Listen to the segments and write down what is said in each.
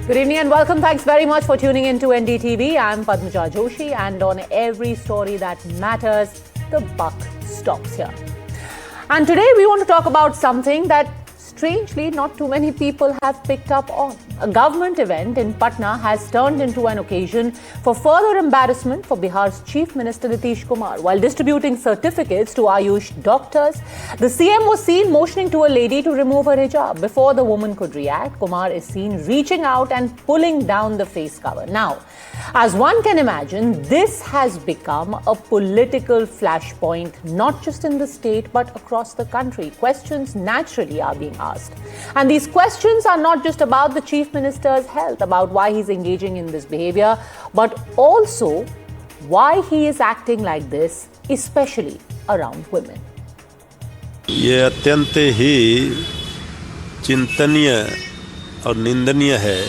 Good evening and welcome. Thanks very much for tuning in to NDTV. I'm Padmaja Joshi, and on every story that matters, the buck stops here. And today we want to talk about something that strangely not too many people have picked up on. A government event in Patna has turned into an occasion for further embarrassment for Bihar's Chief Minister Nitish Kumar. While distributing certificates to AYUSH doctors, the CM was seen motioning to a lady to remove her hijab. Before the woman could react, Kumar is seen reaching out and pulling down the face cover. Now, as one can imagine, this has become a political flashpoint, not just in the state but across the country. Questions naturally are being asked. And these questions are not just about the Chief Minister's health, about why he's engaging in this behavior, but also why he is acting like this, especially around women. ये अत्यंत ही चिंतनीय और निंदनीय है।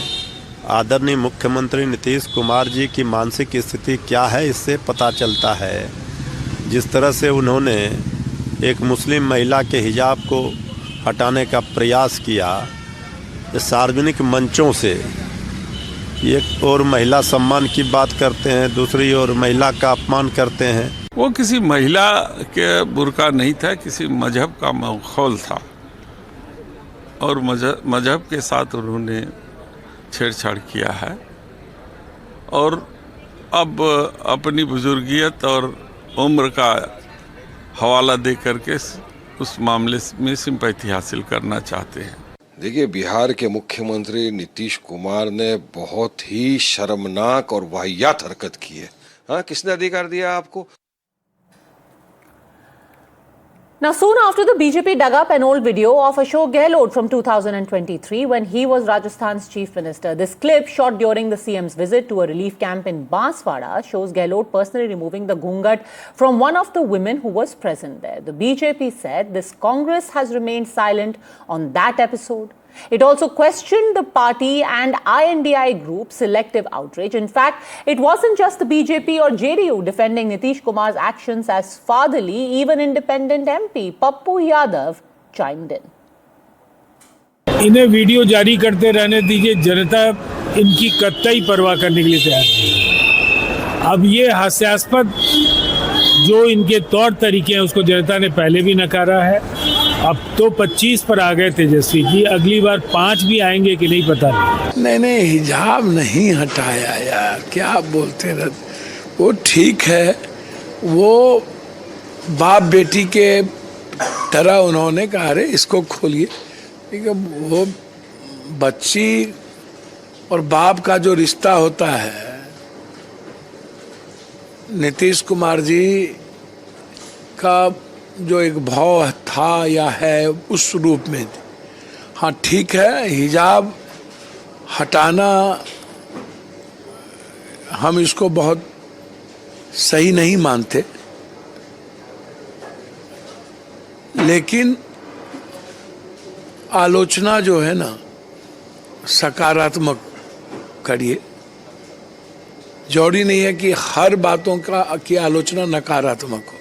आदरणीय मुख्यमंत्री नीतीश कुमार जी की मानसिक स्थिति क्या है, इससे पता चलता है। जिस तरह से उन्होंने एक मुस्लिम महिला के हिजाब को हटाने का प्रयास किया, सार्वजनिक मंचों से एक और महिला सम्मान की बात करते हैं, दूसरी ओर महिला का अपमान करते हैं। वो किसी महिला के बुर्का नहीं था, किसी मजहब का माहौल था और मजहब के साथ उन्होंने छेड़छाड़ किया है और अब अपनी बुजुर्गियत और उम्र का हवाला दे करके उस मामले में सिंपैथी हासिल करना चाहते हैं। देखिए, बिहार के मुख्यमंत्री नीतीश कुमार ने बहुत ही शर्मनाक और वाहियात हरकत की है। हाँ, किसने अधिकार दिया आपको? Now, soon after the BJP dug up an old video of Ashok Gehlot from 2023 when he was Rajasthan's chief minister. This clip, shot during the CM's visit to a relief camp in Banswara, shows Gehlot personally removing the Ghunghat from one of the women who was present there. The BJP said this Congress has remained silent on that episode. It also questioned the party and INDI group selective outrage. In fact, it wasn't just the BJP or JDU defending Nitish Kumar's actions as fatherly. Even independent MP Pappu Yadav chimed in. इन्हें video जारी करते रहने दीजिए, जनता इनकी कतई परवाह करने के लिए तैयार नहीं। अब ये हास्यास्पद जो इनके तौर तरीके हैं उसको जनता ने पहले भी नकारा है। अब तो 25 पर आ गए तेजस्वी जी, अगली बार 5 भी आएंगे कि नहीं पता नहीं। नहीं, हिजाब नहीं हटाया यार, क्या आप बोलते हैं? वो ठीक है, वो बाप बेटी के तरह उन्होंने कहा अरे इसको खोलिए। ठीक है, वो बच्ची और बाप का जो रिश्ता होता है, नीतीश कुमार जी का जो एक भाव था या है उस रूप में, हाँ ठीक है, हिजाब हटाना हम इसको बहुत सही नहीं मानते, लेकिन आलोचना जो है ना सकारात्मक करिए। जरूरी नहीं है कि हर बातों की आलोचना नकारात्मक हो।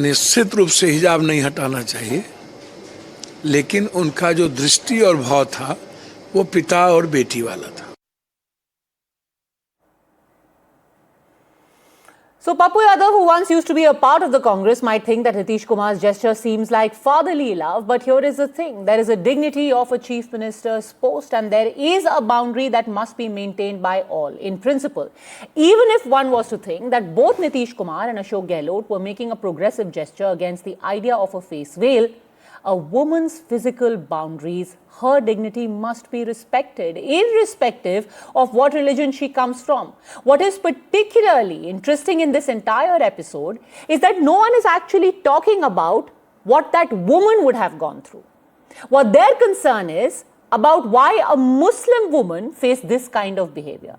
निश्चित रूप से हिजाब नहीं हटाना चाहिए, लेकिन उनका जो दृष्टि और भाव था वो पिता और बेटी वाला था। So Pappu Yadav, who once used to be a part of the Congress, might think that Nitish Kumar's gesture seems like fatherly love. But here is the thing. There is a dignity of a chief minister's post and there is a boundary that must be maintained by all. In principle, even if one was to think that both Nitish Kumar and Ashok Gehlot were making a progressive gesture against the idea of a face veil, a woman's physical boundaries, her dignity must be respected, irrespective of what religion she comes from. What is particularly interesting in this entire episode is that no one is actually talking about what that woman would have gone through. What their concern is about why a Muslim woman faced this kind of behavior.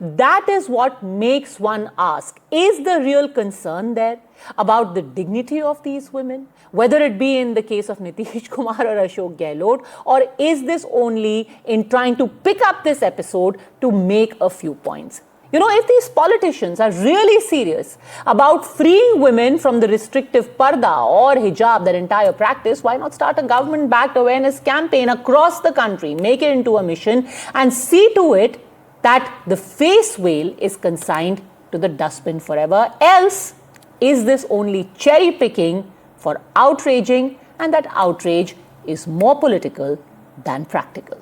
That is what makes one ask, is the real concern there about the dignity of these women, whether it be in the case of Nitish Kumar or Ashok Gehlot, or is this only in trying to pick up this episode to make a few points? if these politicians are really serious about freeing women from the restrictive parda or hijab, their entire practice, why not start a government-backed awareness campaign across the country, make it into a mission, and see to it that the face veil is consigned to the dustbin forever? Else, is this only cherry picking for outraging, and that outrage is more political than practical?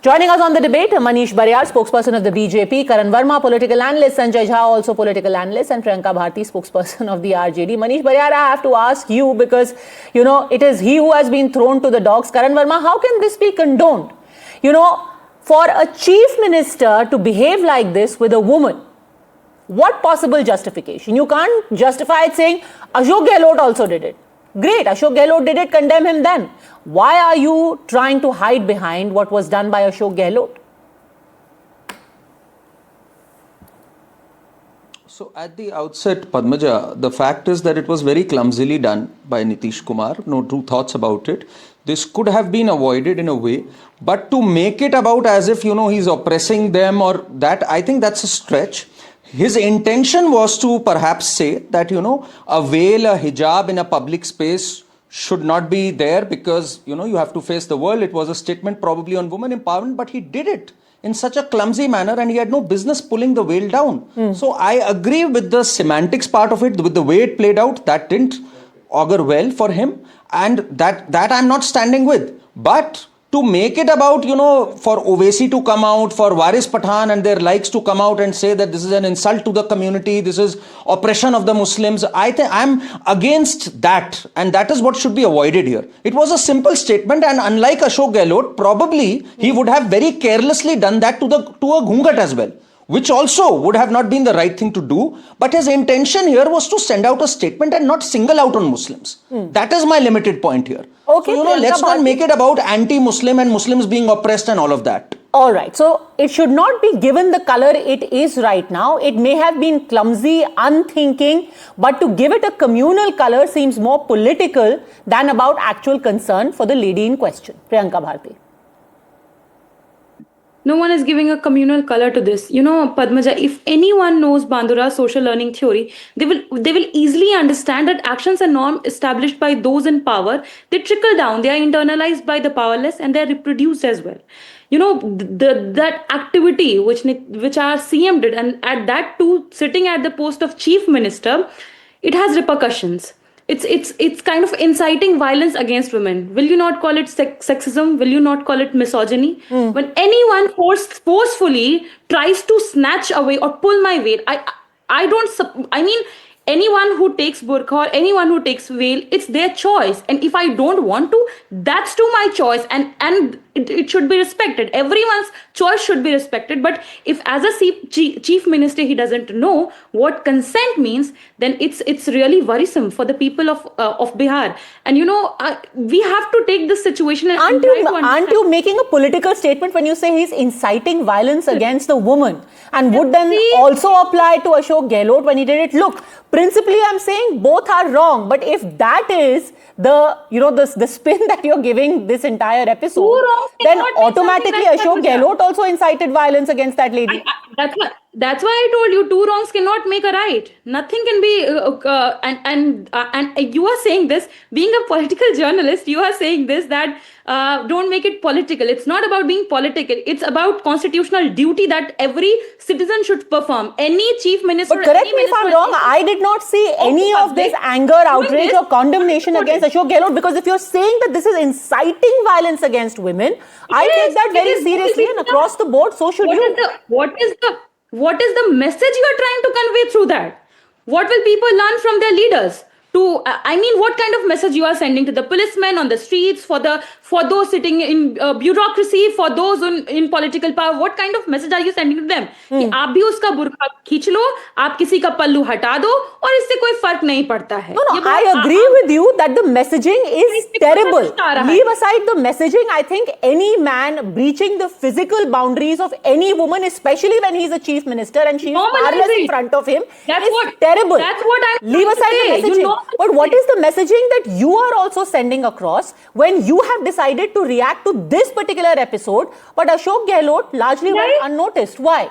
Joining us on the debate, Manish Baryar, spokesperson of the BJP, Karan Verma, political analyst, Sanjay Jha, also political analyst, and Priyanka Bharti, spokesperson of the RJD. Manish Baryar, I have to ask you because, it is he who has been thrown to the dogs. Karan Verma, how can this be condoned? For a chief minister to behave like this with a woman, what possible justification? You can't justify it saying Ashok Gehlot also did it. Great, Ashok Gehlot did it, condemn him then. Why are you trying to hide behind what was done by Ashok Gehlot? So at the outset, Padmaja, the fact is that it was very clumsily done by Nitish Kumar. No true thoughts about it. This could have been avoided in a way, but to make it about as if, he's oppressing them or that, I think that's a stretch. His intention was to perhaps say that, a veil, a hijab in a public space should not be there because, you have to face the world. It was a statement probably on women empowerment, but he did it in such a clumsy manner and he had no business pulling the veil down. So I agree with the semantics part of it, with the way it played out. That didn't augur well for him, and that I'm not standing with. But to make it about, for Owaisi to come out, for Waris Pathan and their likes to come out and say that this is an insult to the community, this is oppression of the Muslims, I think I'm against that, and that is what should be avoided here. It was a simple statement, and unlike Ashok Gehlot, probably he would have very carelessly done that to a Ghunghat as well, which also would have not been the right thing to do. But his intention here was to send out a statement and not single out on Muslims. That is my limited point here. Okay, so, let's not make it about anti-Muslim and Muslims being oppressed and all of that. All right. So it should not be given the color it is right now. It may have been clumsy, unthinking, but to give it a communal color seems more political than about actual concern for the lady in question. Priyanka Bharti. No one is giving a communal color to this. Padmaja, if anyone knows Bandura's social learning theory, they will easily understand that actions and norms established by those in power, they trickle down, they are internalized by the powerless, and they are reproduced as well. That activity which our CM did, and at that too, sitting at the post of chief minister, it has repercussions. It's kind of inciting violence against women. Will you not call it sexism? Will you not call it misogyny? When anyone forcefully tries to snatch away or pull my veil, anyone who takes burqa or anyone who takes veil, it's their choice. And if I don't want to, that's to my choice. And it should be respected. Everyone's choice should be respected. But if as a chief minister, he doesn't know what consent means, then it's really worrisome for the people of Bihar. And, we have to take this situation. And aren't you making a political statement when you say he's inciting violence against the woman? And would then also apply to Ashok Gehlot when he did it? Look, principally I'm saying both are wrong. But if that is the spin that you're giving this entire episode, then automatically Ashok Gehlot also incited violence against that lady. That's why I told you 2 wrongs cannot make a right. Nothing can be, and you are saying this, being a political journalist, you are saying this, that don't make it political. It's not about being political. It's about constitutional duty that every citizen should perform. Any chief minister... But correct me if I'm wrong, I did not see any of this anger, outrage or condemnation against Ashok Gehlot, because if you're saying that this is inciting violence against women, I take that very seriously, and across the board, so should you. What is the message you are trying to convey through that? What will people learn from their leaders? What kind of message you are sending to the policemen on the streets, for those sitting in bureaucracy, for those in political power? What kind of message are you sending to them? कि आप भी उसका बुर्का खींच लो, आप किसी का पल्लू हटा दो, और इससे कोई फर्क नहीं पड़ता है. No, I agree with you that the messaging is terrible. Leave aside the messaging. I think any man breaching the physical boundaries of any woman, especially when he's a chief minister and she's powerless in front of him, is terrible. That's what I'm Leave aside the messaging. But what is the messaging that you are also sending across when you have decided to react to this particular episode, but Ashok Gehlot largely went unnoticed? Why?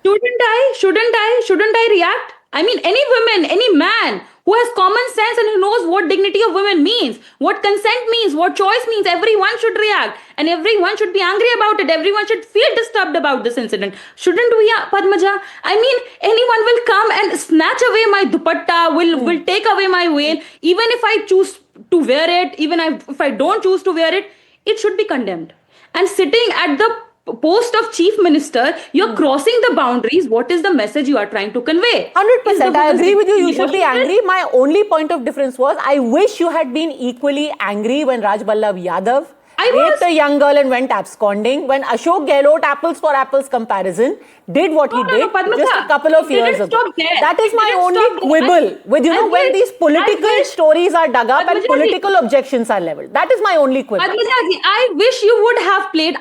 Shouldn't I react? I mean, any woman, any man who has common sense and who knows what dignity of women means, what consent means, what choice means, everyone should react and everyone should be angry about it. Everyone should feel disturbed about this incident. Shouldn't we, Padmaja? I mean, anyone will come and snatch away my dupatta, will take away my veil, even if I choose to wear it, if I don't choose to wear it, it should be condemned. And sitting at the post of chief minister, you're crossing the boundaries. What is the message you are trying to convey? 100%. I agree with you. You should be angry. My only point of difference was I wish you had been equally angry when Raj Vallabh Yadav raped a young girl and went absconding, when Ashok Gehlot, apples for apples comparison, did what he did just a couple of years ago. That is my only quibble with, when these political stories are dug up and political objections are leveled. That is my only quibble. I wish you would have played,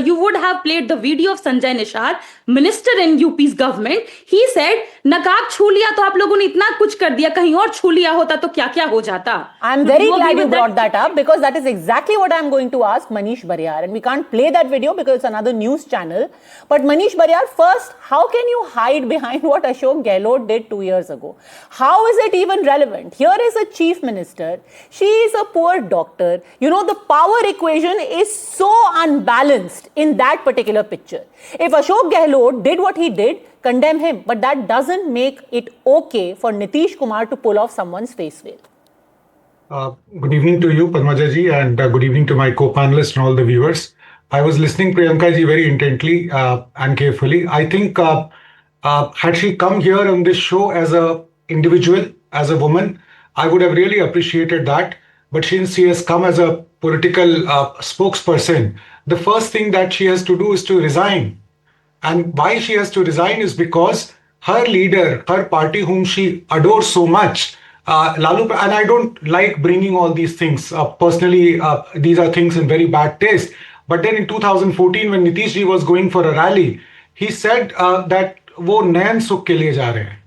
you would have played the video of Sanjay Nishar, minister in UP's government. He said, Niqaab chhu liya to aap logon ne itna kuch kar diya, kahin aur chhu liya hota to kya ho jata. I'm very glad you brought that up, because that is exactly what I'm going to ask Manish Bariyar. And we can't play that video because it's another news channel. But Manish Bariyar, first, how can you hide behind what Ashok Gehlot did 2 years ago? How is it even relevant? Here is a chief minister. She is a poor doctor. The power equation is so unbalanced in that particular picture. If Ashok Gehlot did what he did, condemn him. But that doesn't make it okay for Nitish Kumar to pull off someone's face veil. Good evening to you, Padmaja ji, and good evening to my co-panelists and all the viewers. I was listening Priyanka ji very intently and carefully. I think had she come here on this show as an individual, as a woman, I would have really appreciated that. But since she has come as a political spokesperson, the first thing that she has to do is to resign. And why she has to resign is because her leader, her party whom she adores so much, Lalu, and I don't like bringing all these things. Personally, these are things in very bad taste. But then in 2014, when Nitish ji was going for a rally, he said that wo nayan sukh ke liye ja rahe hain.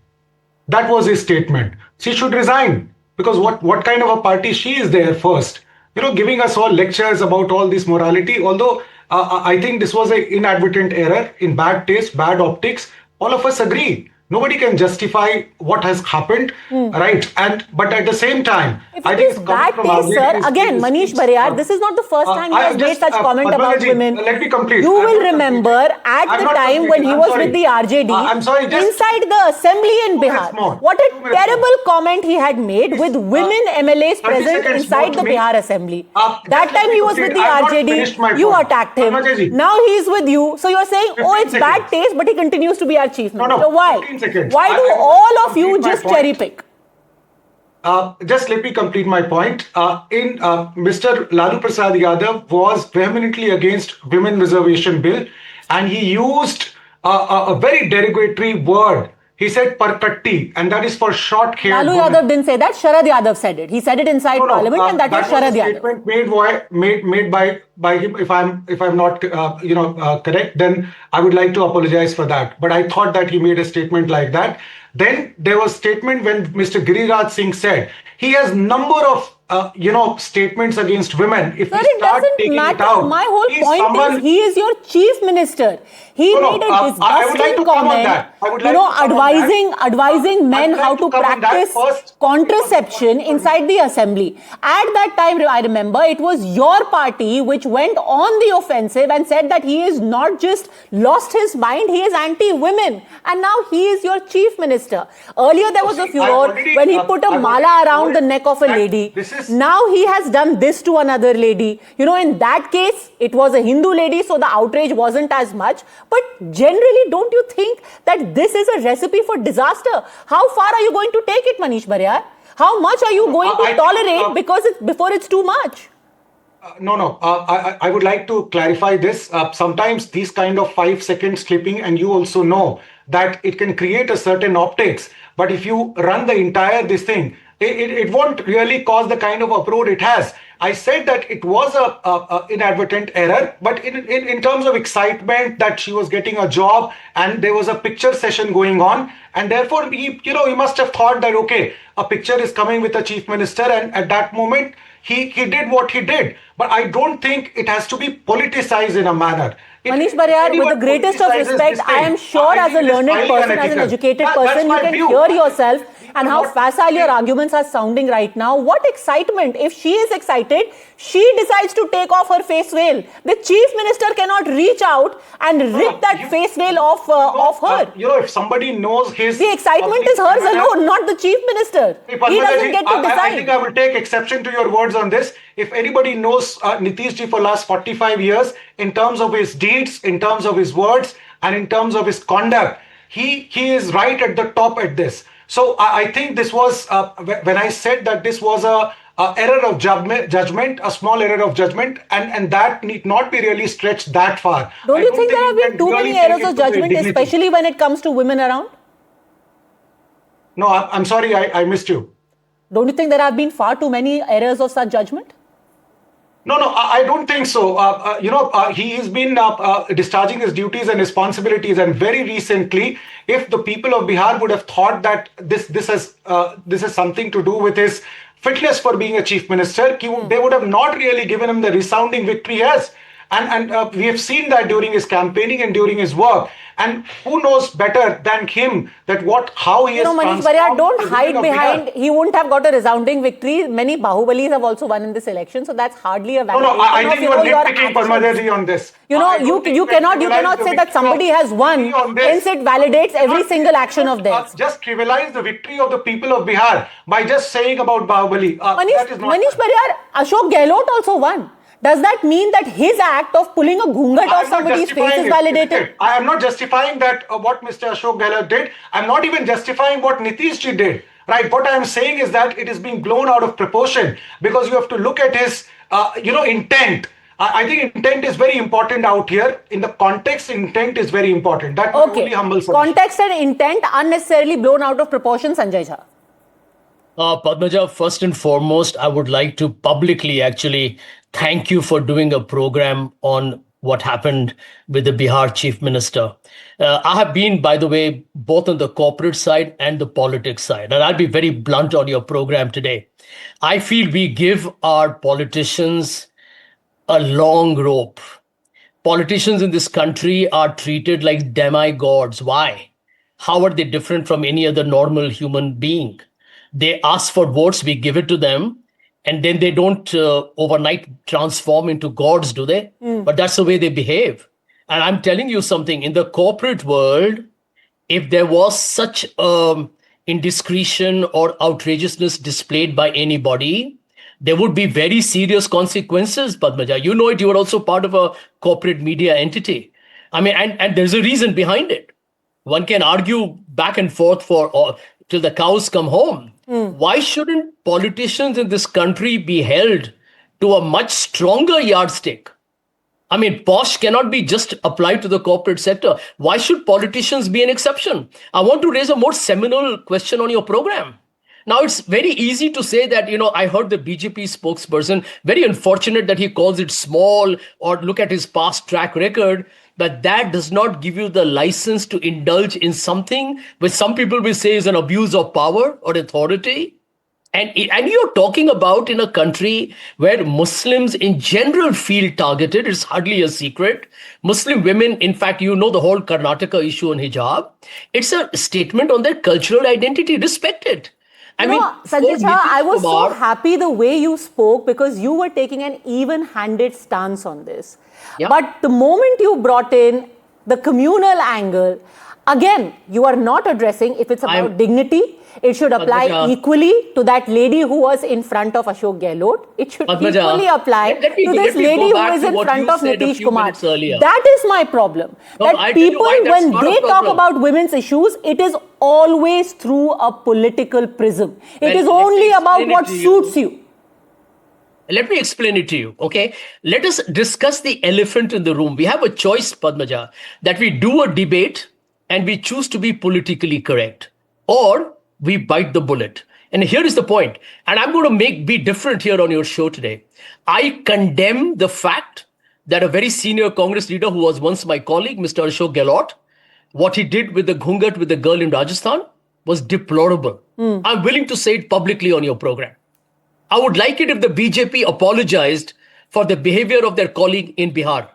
That was his statement. She should resign, because what kind of a party she is there first? Giving us all lectures about all this morality. Although I think this was an inadvertent error, in bad taste, bad optics. All of us agree. Nobody can justify what has happened, right? But at the same time, if it is bad taste, sir, again, Manish Bariyar, this is not the first time he has made such comment about women. Let me complete. You will remember at the time when he was with the RJD, inside the assembly in Bihar, what a terrible comment he had made with women MLAs present inside the Bihar assembly. That time he was with the RJD, you attacked him. Now he is with you. So you're saying, it's bad taste, but he continues to be our chief minister. So why? Why do all of you just cherry pick? Just let me complete my point. Mr. Lalu Prasad Yadav was vehemently against Women Reservation Bill, and he used a very derogatory word. He said parkatti, and that is for short-haired Lalu women. Yadav didn't say that. Sharad Yadav said it. He said it inside Parliament, and that was Sharad Yadav. Statement made by him. If I'm not correct, then I would like to apologize for that. But I thought that he made a statement like that. Then there was statement when Mr. Giriraj Singh said he has number of statements against women. If Sir, we it start doesn't taking matter. it out, My whole point is he is your chief minister. He made a disgusting comment, advising men how to practice contraception inside the assembly. At that time, I remember, it was your party which went on the offensive and said that he is not just lost his mind, he is anti-women. And now he is your chief minister. Earlier there was a furor when he put a mala around the neck of a lady. Now he has done this to another lady. In that case, it was a Hindu lady, so the outrage wasn't as much. But generally, don't you think that this is a recipe for disaster? How far are you going to take it, Manish Bariyar? How much are you going to tolerate before it's too much? No. I would like to clarify this. Sometimes these kind of 5 seconds clipping, and you also know that it can create a certain optics. But if you run the entire this thing, it won't really cause the kind of uproar it has. I said that it was a inadvertent error, but in terms of excitement that she was getting a job and there was a picture session going on, and therefore he must have thought that okay, a picture is coming with the chief minister, and at that moment he did what he did. But I don't think it has to be politicized in a manner. If Manish Baryar, with the anyone greatest of politicizes respect, this I thing, am sure I as a think it is learned highly person, as an unethical. educated That's person, you my can view. hear yourself People and are how not facile your thinking. arguments are sounding right now. What excitement. If she is excited, she decides to take off her face veil. The chief minister cannot reach out and rip that face veil off her. If somebody knows his... The excitement is hers alone, not the chief minister. He doesn't get to decide. I think I will take exception to your words on this. If anybody knows Nitish ji for last 45 years, in terms of his deeds, in terms of his words, and in terms of his conduct, he is right at the top at this. So I think this was, when I said that this was a error of judgment, a small error of judgment, and that need not be really stretched that far. Don't you think there have been too many errors of judgment, especially when it comes to women around? No, I'm sorry, I missed you. Don't you think there have been far too many errors of such judgment? No, I don't think so. He has been discharging his duties and responsibilities, and very recently, if the people of Bihar would have thought that this has something to do with his fitness for being a chief minister, they would have not really given him the resounding victory he has. And we have seen that during his campaigning and during his work. And who knows better than him how he has Manish Baryar, don't hide behind, he wouldn't have got a resounding victory. Many Bahubalis have also won in this election, so that's hardly a validation. No, I think you are nitpicking Parmaja on this. You cannot say that somebody has won, hence it validates every single action of theirs. Just trivialize the victory of the people of Bihar by just saying about Bahubali. Manish Baryar, Ashok Gehlot also won. Does that mean that his act of pulling a ghungat off somebody's face is validated? I am not justifying that what Mr. Ashok Gehlot did. I'm not even justifying what Nitish ji did. Right? What I am saying is that it is being blown out of proportion because you have to look at his, intent. I think intent is very important out here. In the context, intent is very important. That would be humble submission. Context and intent unnecessarily blown out of proportion, Sanjay Jha. Padmaja, first and foremost, I would like to publicly actually thank you for doing a program on what happened with the Bihar chief minister. I have been, by the way, both on the corporate side and the politics side, and I'll be very blunt on your program today. I feel we give our politicians a long rope. Politicians in this country are treated like demigods. Why? How are they different from any other normal human being? They ask for votes, we give it to them, and then they don't overnight transform into gods, do they? But that's the way they behave. And I'm telling you something, in the corporate world, if there was such indiscretion or outrageousness displayed by anybody, there would be very serious consequences, Padmaja. You know it, you are also part of a corporate media entity. I mean, and there's a reason behind it. One can argue back and forth till the cows come home. Why shouldn't politicians in this country be held to a much stronger yardstick? I mean, POSH cannot be just applied to the corporate sector. Why should politicians be an exception? I want to raise a more seminal question on your program. Now, it's very easy to say that, I heard the BJP spokesperson, very unfortunate that he calls it small or look at his past track record. But that does not give you the license to indulge in something which some people will say is an abuse of power or authority. And you're talking about in a country where Muslims in general feel targeted. It's hardly a secret. Muslim women, in fact, the whole Karnataka issue on hijab. It's a statement on their cultural identity. Respect it. Sanjay Jha, I was so happy the way you spoke because you were taking an even-handed stance on this. Yeah. But the moment you brought in the communal angle, again, you are not addressing if it's about dignity. It should apply equally to that lady who was in front of Ashok Gehlot. It should equally apply to this lady who is in front of Nitish Kumar. That is my problem. That people, when they talk about women's issues, it is always through a political prism. It is only about what suits you. Let me explain it to you, okay? Let us discuss the elephant in the room. We have a choice, Padmaja, that we do a debate and we choose to be politically correct, or we bite the bullet. And here is the point, and I'm going to be different here on your show today. I condemn the fact that a very senior Congress leader who was once my colleague, Mr. Ashok Gehlot, what he did with the Ghunghat with the girl in Rajasthan was deplorable. I'm willing to say it publicly on your program. I would like it if the BJP apologized for the behavior of their colleague in Bihar.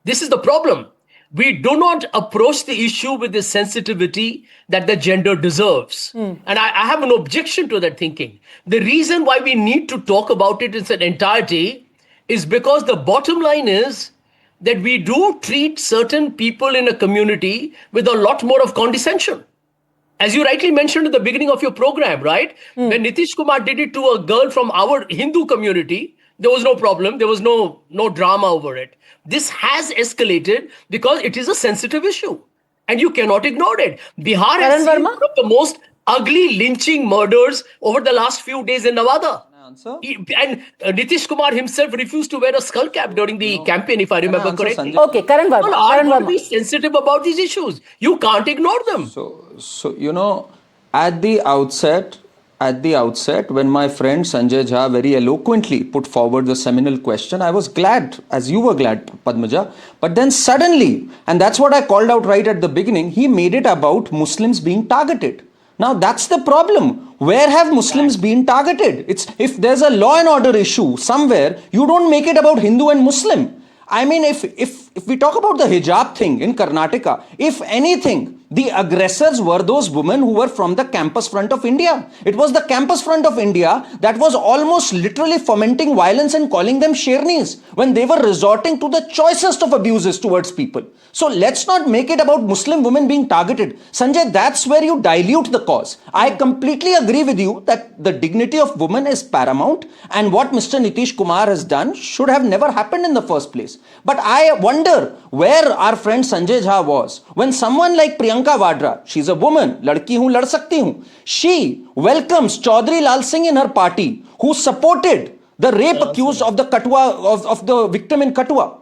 This is the problem. we do not approach the issue with the sensitivity that the gender deserves. And I have an objection to that thinking. The reason why we need to talk about it in its entirety is because the bottom line is that we do treat certain people in a community with a lot more of condescension. As you rightly mentioned at the beginning of your program, right? When Nitish Kumar did it to a girl from our Hindu community, there was no problem. There was no drama over it. This has escalated because it is a sensitive issue and you cannot ignore it. Bihar has seen one of the most ugly lynching murders over the last few days in Nevada. And Nitish Kumar himself refused to wear a skull cap during the campaign, if I remember correctly. Okay, Karan Verma. Karan Verma. Be sensitive about these issues. You can't ignore them. So you know, at the outset, when my friend Sanjay Jha very eloquently put forward the seminal question, I was glad, as you were glad, Padmaja. But then suddenly, and that's what I called out right at the beginning, he made it about Muslims being targeted. Now that's the problem. Where have Muslims been targeted? It's if there's a law and order issue somewhere, you don't make it about Hindu and Muslim. I mean, if we talk about the hijab thing in Karnataka, if anything, the aggressors were those women who were from the campus front of India. It was the campus front of India that was almost literally fomenting violence and calling them shernis when they were resorting to the choicest of abuses towards people. So let's not make it about Muslim women being targeted. Sanjay, that's where you dilute the cause. I completely agree with you that the dignity of women is paramount and what Mr. Nitish Kumar has done should have never happened in the first place. But I wonder where our friend Sanjay Jha was when someone like Priyanka Vadra, she's a woman, ladki hu, lad sakti hu, she welcomes Chaudhry Lal Singh in her party, who supported the rape accused of the Kathua, of the victim in Kathua.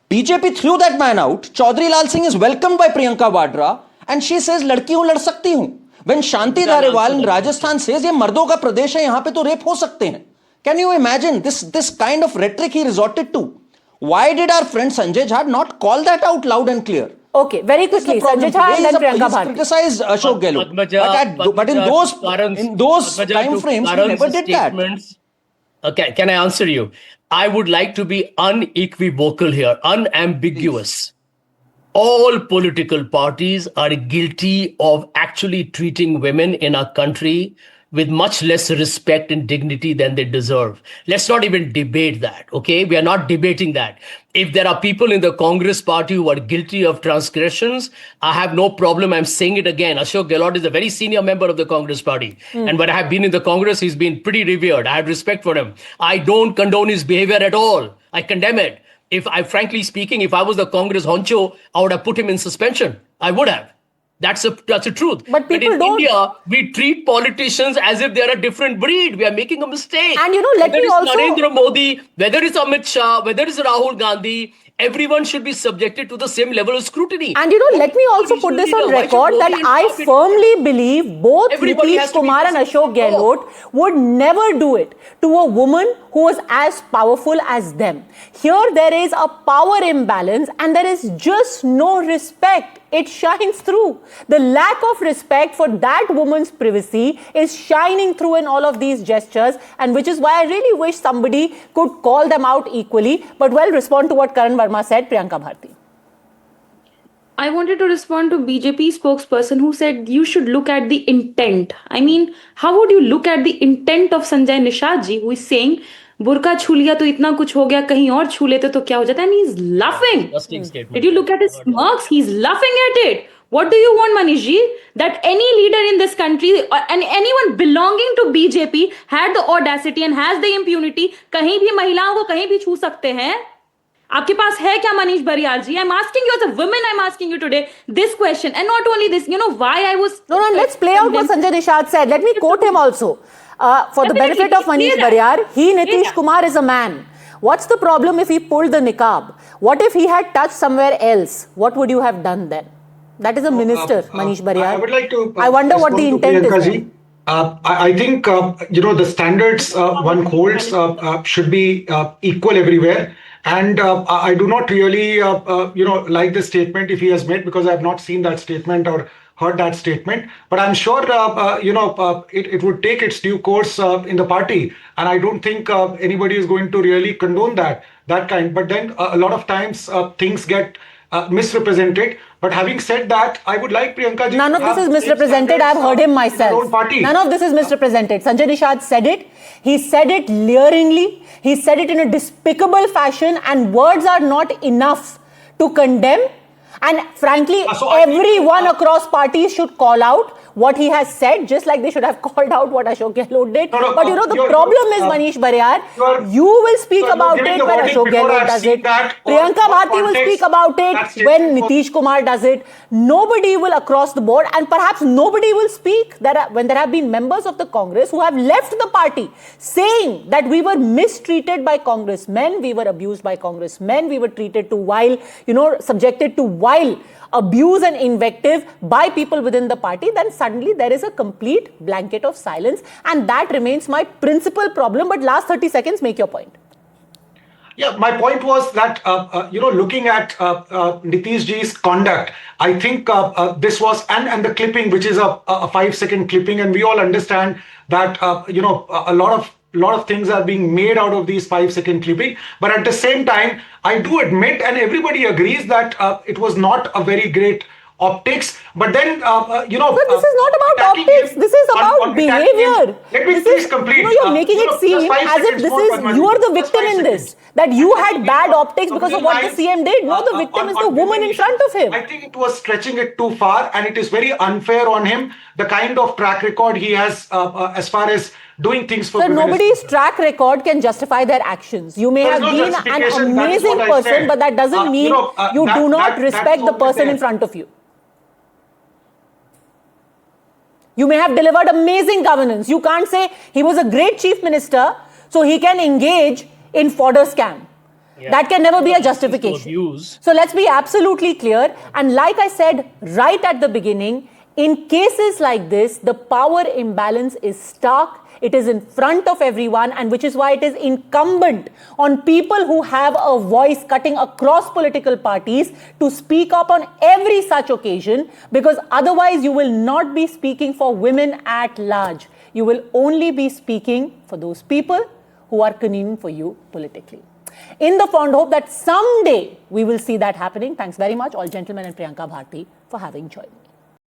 BJP threw that man out. Chaudhry Lal Singh is welcomed by Priyanka Vadra and she says, ladki hu, lad sakti hu. When Shanti Dhariwal in Rajasthan says, ye mardon ka pradesh hai, yahan pe to rape ho sakte hain. Can you imagine this kind of rhetoric he resorted to? Why did our friend Sanjay Jha not call that out loud and clear? Okay, very quickly, Sanjay Jha and then Priyanka Bharti. Criticized Ashok Gehlot, but in those time frames, he never did that. Okay, can I answer you? I would like to be unequivocal here, unambiguous. All political parties are guilty of actually treating women in our country with much less respect and dignity than they deserve. Let's not even debate that, okay? We are not debating that. If there are people in the Congress party who are guilty of transgressions, I have no problem. I'm saying it again. Ashok Gehlot is a very senior member of the Congress party. And when I have been in the Congress, he's been pretty revered. I have respect for him. I don't condone his behavior at all. I condemn it. Frankly speaking, if I was the Congress honcho, I would have put him in suspension. I would have. That's a truth. But people in don't. India, we treat politicians as if they're a different breed. We are making a mistake. And let me also... Whether it's Narendra Modi, whether it's Amit Shah, whether it's Rahul Gandhi, everyone should be subjected to the same level of scrutiny. And let me also put this on record that I firmly believe both Nitish Kumar and Ashok Gehlot would never do it to a woman who was as powerful as them. Here there is a power imbalance and there is just no respect. It shines through. The lack of respect for that woman's privacy is shining through in all of these gestures, and which is why I really wish somebody could call them out equally. But respond to what Karan Verma said, Priyanka Bharti. I wanted to respond to BJP spokesperson who said you should look at the intent. I mean, how would you look at the intent of Sanjay Nishad ji, who is saying बुर्का छू लिया तो इतना कुछ हो गया, कहीं और छू लेते तो क्या हो जाता है? And he's laughing. Did you look at his smirks? He's laughing at it. What do you want, Manish ji? That any leader in this country and anyone belonging to BJP had the audacity and has the impunity, कहीं भी महिलाओं को कहीं भी छू सकते हैं? आपके पास है क्या, मनीष बरियाल जी? I'm asking you as a woman, I'm asking you today this question, and not only this. You know why I was... No, let's play out what Sanjay Nishad said. Let me quote him also. For the benefit of Manish Bariar, Nitish Kumar is a man. What's the problem if he pulled the Niqaab? What if he had touched somewhere else? What would you have done then? That is a minister, Manish Bariar. I would like to... I wonder what the intent is. I think, the standards one holds should be equal everywhere. And I do not really, like the statement if he has made, because I have not seen that statement or heard that statement. But I'm sure, it would take its due course in the party. And I don't think anybody is going to really condone that kind. But then a lot of times things get misrepresented. But having said that, I would like Priyanka ji. None of this is misrepresented. I've heard him myself. None of this is misrepresented. Sanjay Nishad said it. He said it leeringly. He said it in a despicable fashion, and words are not enough to condemn. And frankly, everyone across parties should call out what he has said, just like they should have called out what Ashok Gehlot did. But you know, the problem is, Manish Bariyar, you will speak about it when Ashok Gehlot does it. Priyanka Bharti will speak about it when Nitish Kumar does it. Nobody will across the board, and perhaps nobody will speak when there have been members of the Congress who have left the party saying that we were mistreated by congressmen, we were abused by congressmen, we were treated to subjected to vile abuse and invective by people within the party. Then suddenly there is a complete blanket of silence, and that remains my principal problem. But last 30 seconds, make your point. Yeah, my point was that, looking at Nitish ji's conduct, I think this was, and the clipping, which is a 5-second clipping, and we all understand that, a lot of things are being made out of these 5-second clipping. But at the same time, I do admit, and everybody agrees, that it was not a very great optics. But then, But this is not about optics. This is about behavior. Let me please complete. You're making it seem as if you are the victim in this. That you had bad optics because of what the CM did. No, the victim is the woman in front of him. I think it was stretching it too far, and it is very unfair on him. The kind of track record he has as far as doing things for women. So nobody's track record can justify their actions. You may have been an amazing person, but that doesn't mean you do not respect the person in front of you. You may have delivered amazing governance. You can't say he was a great chief minister, so he can engage in fodder scam. Yeah. That can never be a justification. So let's be absolutely clear. And like I said right at the beginning, in cases like this, the power imbalance is stark. It is in front of everyone, and which is why it is incumbent on people who have a voice cutting across political parties to speak up on every such occasion, because otherwise you will not be speaking for women at large. You will only be speaking for those people who are convenient for you politically. In the fond hope that someday we will see that happening, thanks very much, all gentlemen and Priyanka Bharti, for having joined me.